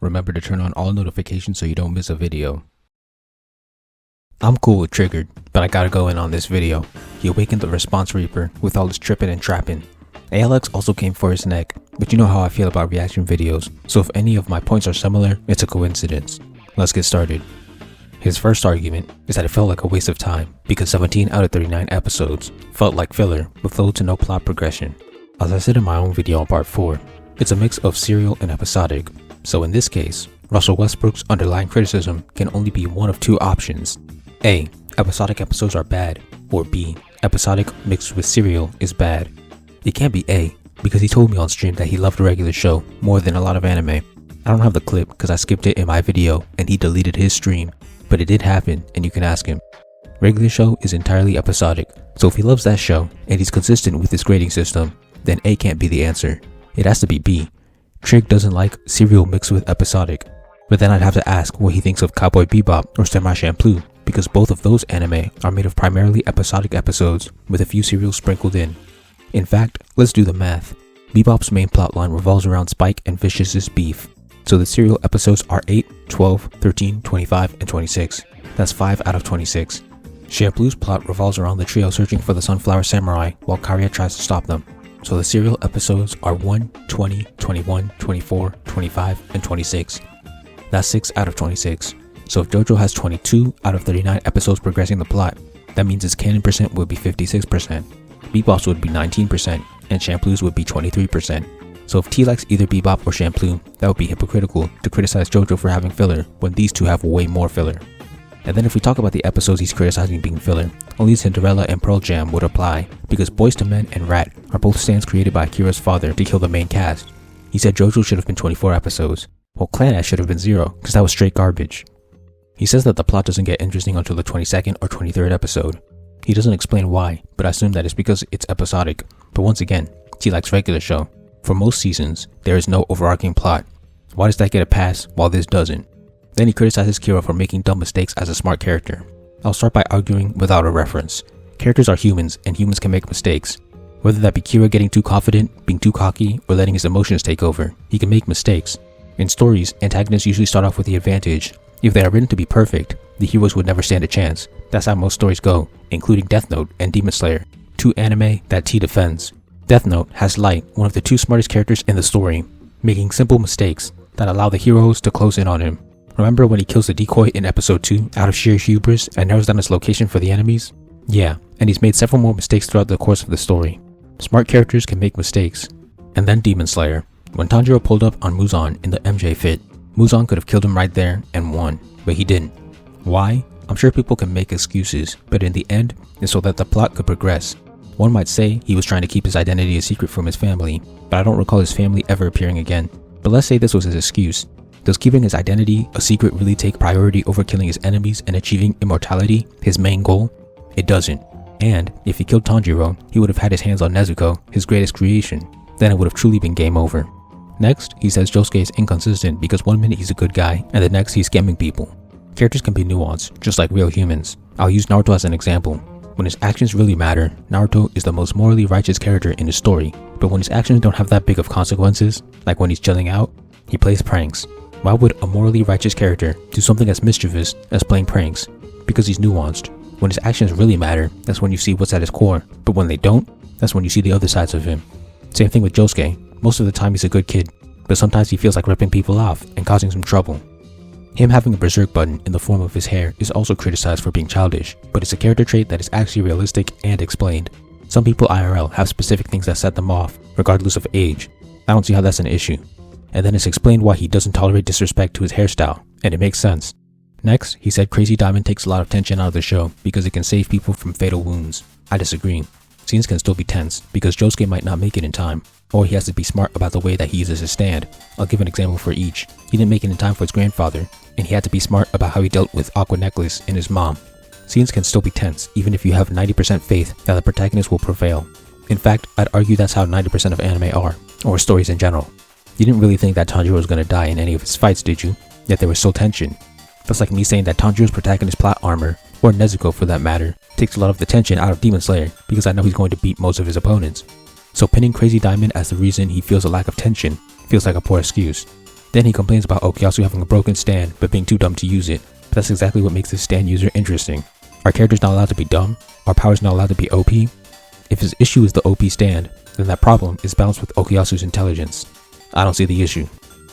remember to turn on all notifications so you don't miss a video. I'm cool with Triggered, but I gotta go in on this video. He awakened the Response Reaper with all his tripping and trapping. ALX also came for his neck, but you know how I feel about reaction videos, so if any of my points are similar, it's a coincidence. Let's get started. His first argument is that it felt like a waste of time because 17 out of 39 episodes felt like filler with little to no plot progression. As I said in my own video on part 4, it's a mix of serial and episodic, so in this case, Russell Westbrook's underlying criticism can only be one of two options. A. Episodic episodes are bad, or B. Episodic mixed with serial is bad. It can't be A, because he told me on stream that he loved a regular show more than a lot of anime. I don't have the clip because I skipped it in my video and he deleted his stream, but it did happen and you can ask him. Regular show is entirely episodic, so if he loves that show and he's consistent with his grading system, then A can't be the answer. It has to be B. Trig doesn't like serial mixed with episodic, but then I'd have to ask what he thinks of Cowboy Bebop or Samurai Champloo, because both of those anime are made of primarily episodic episodes with a few serials sprinkled in. In fact, let's do the math. Bebop's main plotline revolves around Spike and Vicious's beef, so the serial episodes are 8, 12, 13, 25, and 26. That's 5 out of 26. Champloo's plot revolves around the trio searching for the Sunflower Samurai while Karya tries to stop them. So the serial episodes are 1, 20, 21, 24, 25, and 26. That's 6 out of 26. So if JoJo has 22 out of 39 episodes progressing the plot, that means its canon percent would be 56%, Bebop's would be 19%, and Champloo's would be 23%. So if T likes either Bebop or Champloo, that would be hypocritical to criticize JoJo for having filler when these two have way more filler. And then if we talk about the episodes he's criticizing being filler, only Cinderella and Pearl Jam would apply because Boyz II Men and Rat are both stands created by Akira's father to kill the main cast. He said JoJo should have been 24 episodes, while Clan Ash should have been 0 because that was straight garbage. He says that the plot doesn't get interesting until the 22nd or 23rd episode. He doesn't explain why, but I assume that it's because it's episodic. But once again, T likes regular show. For most seasons, there is no overarching plot. Why does that get a pass while this doesn't? Then he criticizes Kira for making dumb mistakes as a smart character. I'll start by arguing without a reference. Characters are humans and humans can make mistakes. Whether that be Kira getting too confident, being too cocky, or letting his emotions take over, he can make mistakes. In stories, antagonists usually start off with the advantage. If they are written to be perfect, the heroes would never stand a chance. That's how most stories go, including Death Note and Demon Slayer, two anime that T defends. Death Note has Light, one of the two smartest characters in the story, making simple mistakes that allow the heroes to close in on him. Remember when he kills the decoy in episode 2 out of sheer hubris and narrows down his location for the enemies? Yeah, and he's made several more mistakes throughout the course of the story. Smart characters can make mistakes. And then Demon Slayer. When Tanjiro pulled up on Muzan in the MJ fit, Muzan could have killed him right there and won, but he didn't. Why? I'm sure people can make excuses, but in the end, it's so that the plot could progress. One might say he was trying to keep his identity a secret from his family, but I don't recall his family ever appearing again. But let's say this was his excuse. Does keeping his identity a secret really take priority over killing his enemies and achieving immortality, his main goal? It doesn't. And if he killed Tanjiro, he would have had his hands on Nezuko, his greatest creation. Then it would have truly been game over. Next, he says Josuke is inconsistent because one minute he's a good guy and the next he's scamming people. Characters can be nuanced, just like real humans. I'll use Naruto as an example. When his actions really matter, Naruto is the most morally righteous character in the story, but when his actions don't have that big of consequences, like when he's chilling out, he plays pranks. Why would a morally righteous character do something as mischievous as playing pranks? Because he's nuanced. When his actions really matter, that's when you see what's at his core, but when they don't, that's when you see the other sides of him. Same thing with Josuke. Most of the time he's a good kid, but sometimes he feels like ripping people off and causing some trouble. Him having a berserk button in the form of his hair is also criticized for being childish, but it's a character trait that is actually realistic and explained. Some people IRL have specific things that set them off, regardless of age. I don't see how that's an issue. And then it's explained why he doesn't tolerate disrespect to his hairstyle, and it makes sense. Next, he said Crazy Diamond takes a lot of tension out of the show because it can save people from fatal wounds. I disagree. Scenes can still be tense because Josuke might not make it in time, or he has to be smart about the way that he uses his stand. I'll give an example for each. He didn't make it in time for his grandfather, and he had to be smart about how he dealt with Aqua Necklace and his mom. Scenes can still be tense even if you have 90% faith that the protagonist will prevail. In fact, I'd argue that's how 90% of anime are, or stories in general. You didn't really think that Tanjiro was going to die in any of his fights, did you? Yet there was still tension. That's like me saying that Tanjiro's protagonist plot armor, or Nezuko for that matter, takes a lot of the tension out of Demon Slayer because I know he's going to beat most of his opponents. So pinning Crazy Diamond as the reason he feels a lack of tension feels like a poor excuse. Then he complains about Okuyasu having a broken stand but being too dumb to use it. But that's exactly what makes this stand user interesting. Our character's not allowed to be dumb? Our power's not allowed to be OP? If his issue is the OP stand, then that problem is balanced with Okuyasu's intelligence. I don't see the issue.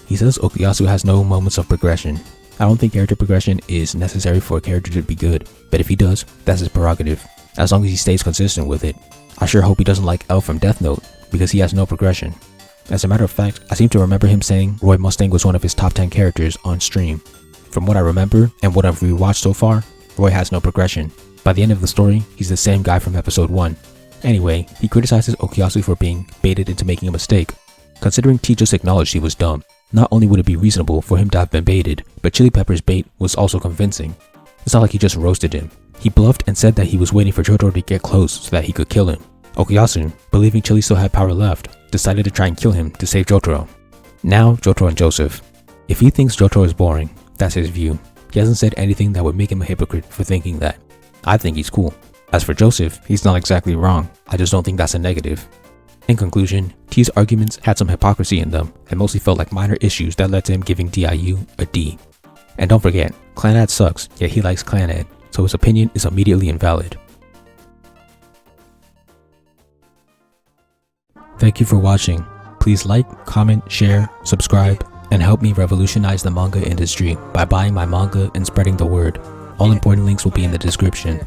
He says Okuyasu has no moments of progression. I don't think character progression is necessary for a character to be good, but if he does, that's his prerogative, as long as he stays consistent with it. I sure hope he doesn't like L from Death Note, because he has no progression. As a matter of fact, I seem to remember him saying Roy Mustang was one of his top 10 characters on stream. From what I remember, and what I've rewatched so far, Roy has no progression. By the end of the story, he's the same guy from episode 1. Anyway, he criticizes Okuyasu for being baited into making a mistake. Considering T just acknowledged he was dumb, not only would it be reasonable for him to have been baited, but Chili Pepper's bait was also convincing. It's not like he just roasted him. He bluffed and said that he was waiting for Jotaro to get close so that he could kill him. Okuyasu, believing Chili still had power left, decided to try and kill him to save Jotaro. Now, Jotaro and Joseph. If he thinks Jotaro is boring, that's his view. He hasn't said anything that would make him a hypocrite for thinking that. I think he's cool. As for Joseph, he's not exactly wrong. I just don't think that's a negative. In conclusion, T's arguments had some hypocrisy in them and mostly felt like minor issues that led to him giving DIU a D. And don't forget, Clanad sucks, yet he likes Clanad, so his opinion is immediately invalid. Thank you for watching. Please like, comment, share, subscribe, and help me revolutionize the manga industry by buying my manga and spreading the word. All important links will be in the description.